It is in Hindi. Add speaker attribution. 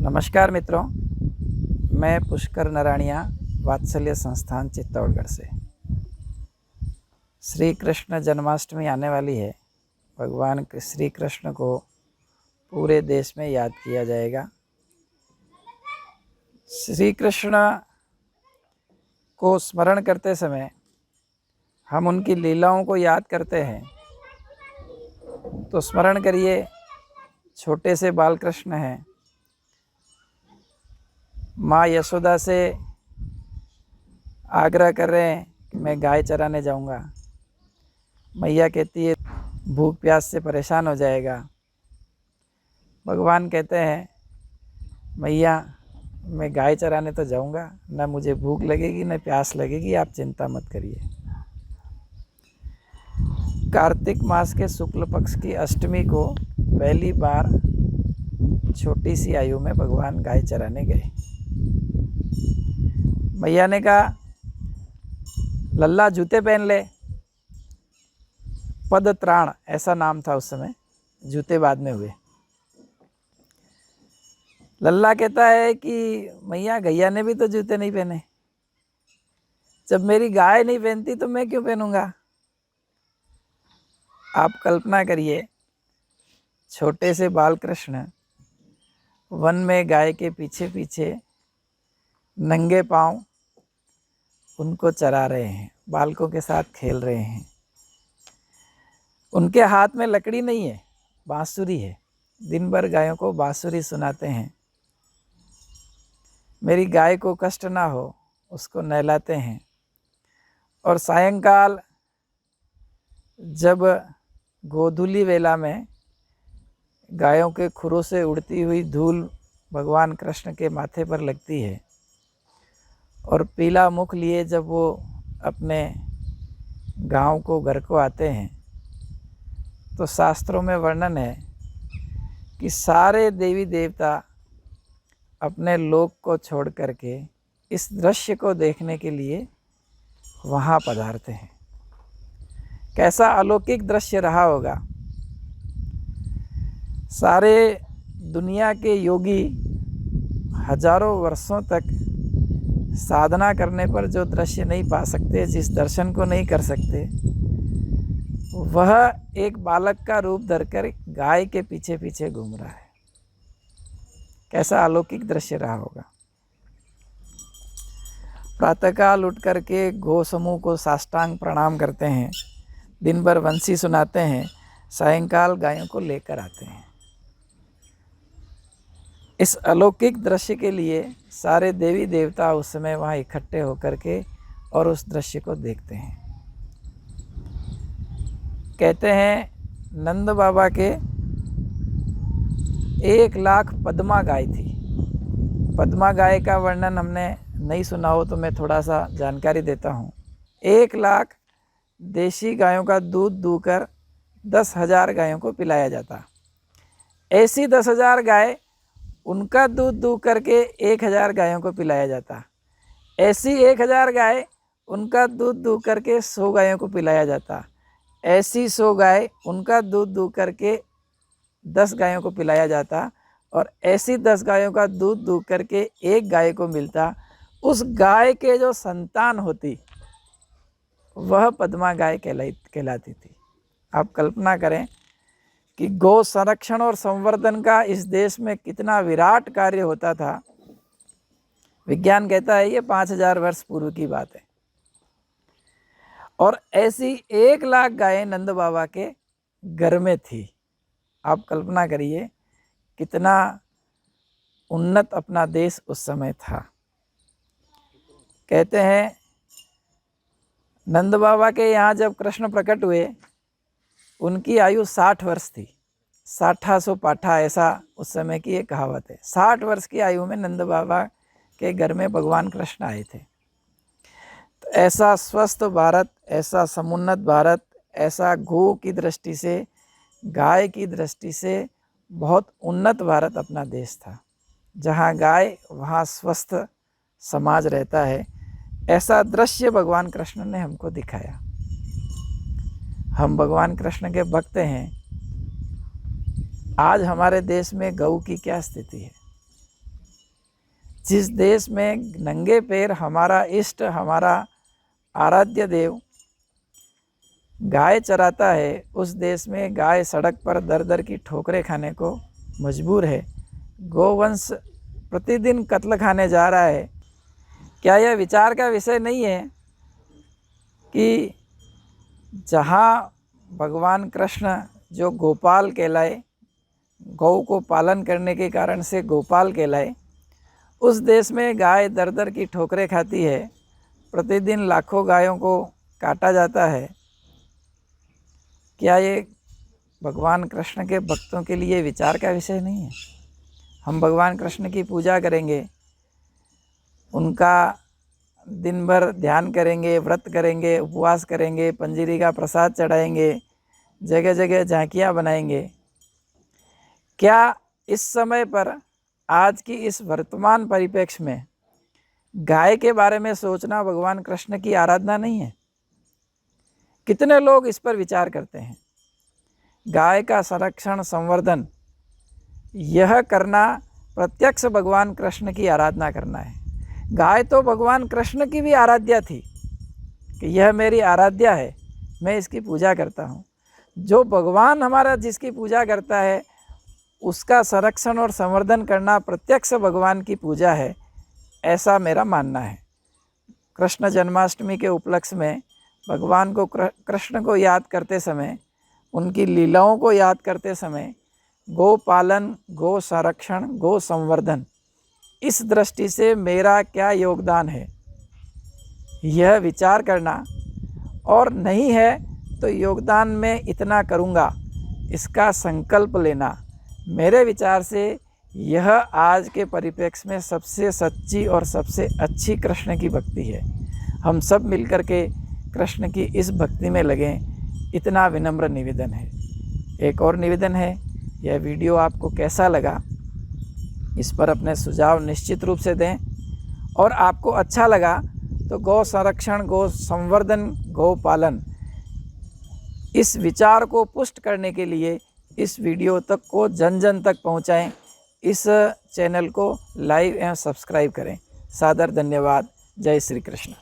Speaker 1: नमस्कार मित्रों, मैं पुष्कर नारायणिया वात्सल्य संस्थान चित्तौड़गढ़ से। श्री कृष्ण जन्माष्टमी आने वाली है। भगवान श्री कृष्ण को पूरे देश में याद किया जाएगा। श्री कृष्ण को स्मरण करते समय हम उनकी लीलाओं को याद करते हैं। तो स्मरण करिए, छोटे से बाल कृष्ण हैं, माँ यशोदा से आग्रह कर रहे हैं कि मैं गाय चराने जाऊंगा। मैया कहती है भूख प्यास से परेशान हो जाएगा। भगवान कहते हैं मैया मैं गाय चराने तो जाऊंगा, न मुझे भूख लगेगी न प्यास लगेगी, आप चिंता मत करिए। कार्तिक मास के शुक्ल पक्ष की अष्टमी को पहली बार छोटी सी आयु में भगवान गाय चराने गए। मैया ने कहा लल्ला जूते पहन ले। पद त्राण ऐसा नाम था उस समय, जूते बाद में हुए। लल्ला कहता है कि मैया गैया ने भी तो जूते नहीं पहने, जब मेरी गाय नहीं पहनती तो मैं क्यों पहनूंगा। आप कल्पना करिए, छोटे से बाल कृष्ण वन में गाय के पीछे पीछे नंगे पांव उनको चरा रहे हैं, बालकों के साथ खेल रहे हैं। उनके हाथ में लकड़ी नहीं है, बांसुरी है। दिन भर गायों को बांसुरी सुनाते हैं। मेरी गाय को कष्ट ना हो उसको नहलाते हैं। और सायंकाल जब गोधूली वेला में गायों के खुरों से उड़ती हुई धूल भगवान कृष्ण के माथे पर लगती है और पीला मुख लिए जब वो अपने गांव को घर को आते हैं, तो शास्त्रों में वर्णन है कि सारे देवी देवता अपने लोक को छोड़ करके इस दृश्य को देखने के लिए वहाँ पधारते हैं। कैसा अलौकिक दृश्य रहा होगा। सारे दुनिया के योगी हजारों वर्षों तक साधना करने पर जो दृश्य नहीं पा सकते, जिस दर्शन को नहीं कर सकते, वह एक बालक का रूप धरकर गाय के पीछे पीछे घूम रहा है। कैसा अलौकिक दृश्य रहा होगा। प्रातःकाल उठ करके गो समूह को साष्टांग प्रणाम करते हैं, दिन भर वंशी सुनाते हैं, सायंकाल गायों को लेकर आते हैं। इस अलौकिक दृश्य के लिए सारे देवी देवता उस समय वहाँ इकट्ठे होकर के और उस दृश्य को देखते हैं। कहते हैं नंद बाबा के 1,00,000 पद्मा गाय थी। पद्मा गाय का वर्णन हमने नहीं सुना हो तो मैं थोड़ा सा जानकारी देता हूँ। 1,00,000 देशी गायों का दूध दूकर 10,000 गायों को पिलाया जाता। ऐसी 10,000 गाय उनका दूध दू करके 1,000 गायों को पिलाया जाता। ऐसी 1,000 गाय उनका दूध दू करके 100 गायों को पिलाया जाता। ऐसी 100 गाय उनका दूध दू करके 10 गायों को पिलाया जाता। और ऐसी 10 गायों का दूध दू करके एक गाय को मिलता। उस गाय के जो संतान होती वह पद्मा गाय कहलाती थी। आप कल्पना करें कि गौ संरक्षण और संवर्धन का इस देश में कितना विराट कार्य होता था। विज्ञान कहता है ये 5,000 वर्ष पूर्व की बात है। और ऐसी 1,00,000 गायें नंद बाबा के घर में थी। आप कल्पना करिए कितना उन्नत अपना देश उस समय था। कहते हैं नंद बाबा के यहाँ जब कृष्ण प्रकट हुए, उनकी आयु 60 वर्ष थी। 60 पाठा ऐसा उस समय की एक कहावत है। 60 वर्ष की आयु में नंद बाबा के घर में भगवान कृष्ण आए थे। तो ऐसा स्वस्थ भारत, ऐसा समुन्नत भारत, ऐसा गो की दृष्टि से, गाय की दृष्टि से बहुत उन्नत भारत अपना देश था। जहाँ गाय वहाँ स्वस्थ समाज रहता है। ऐसा दृश्य भगवान कृष्ण ने हमको दिखाया। हम भगवान कृष्ण के भक्त हैं। आज हमारे देश में गऊ की क्या स्थिति है। जिस देश में नंगे पैर हमारा इष्ट, हमारा आराध्य देव गाय चराता है, उस देश में गाय सड़क पर दर दर की ठोकरें खाने को मजबूर है। गोवंश प्रतिदिन कत्ल खाने जा रहा है। क्या यह विचार का विषय नहीं है कि जहाँ भगवान कृष्ण जो गोपाल कहलाए, गौ को पालन करने के कारण से गोपाल कहलाए, उस देश में गाय दर दर की ठोकरें खाती है, प्रतिदिन लाखों गायों को काटा जाता है। क्या ये भगवान कृष्ण के भक्तों के लिए विचार का विषय नहीं है? हम भगवान कृष्ण की पूजा करेंगे, उनका दिन भर ध्यान करेंगे, व्रत करेंगे, उपवास करेंगे, पंजीरी का प्रसाद चढ़ाएंगे, जगह जगह झांकियाँ बनाएंगे। क्या इस समय पर, आज की इस वर्तमान परिप्रेक्ष्य में, गाय के बारे में सोचना भगवान कृष्ण की आराधना नहीं है? कितने लोग इस पर विचार करते हैं? गाय का संरक्षण, संवर्धन, यह करना प्रत्यक्ष भगवान कृष्ण की आराधना करना है। गाय तो भगवान कृष्ण की भी आराध्या थी कि यह मेरी आराध्या है, मैं इसकी पूजा करता हूँ। जो भगवान हमारा जिसकी पूजा करता है, उसका संरक्षण और संवर्धन करना प्रत्यक्ष भगवान की पूजा है, ऐसा मेरा मानना है। कृष्ण जन्माष्टमी के उपलक्ष्य में भगवान को, कृष्ण को याद करते समय, उनकी लीलाओं को याद करते समय, गौ पालन, गौ संरक्षण, गौ संवर्धन, इस दृष्टि से मेरा क्या योगदान है, यह विचार करना, और नहीं है तो योगदान में इतना करूँगा, इसका संकल्प लेना, मेरे विचार से यह आज के परिप्रेक्ष्य में सबसे सच्ची और सबसे अच्छी कृष्ण की भक्ति है। हम सब मिलकर के कृष्ण की इस भक्ति में लगें, इतना विनम्र निवेदन है। एक और निवेदन है, यह वीडियो आपको कैसा लगा, इस पर अपने सुझाव निश्चित रूप से दें, और आपको अच्छा लगा तो गौ संरक्षण, गौ संवर्धन, गौ पालन, इस विचार को पुष्ट करने के लिए इस वीडियो तक को जन जन तक पहुंचाएं। इस चैनल को लाइक एवं सब्सक्राइब करें। सादर धन्यवाद। जय श्री कृष्ण।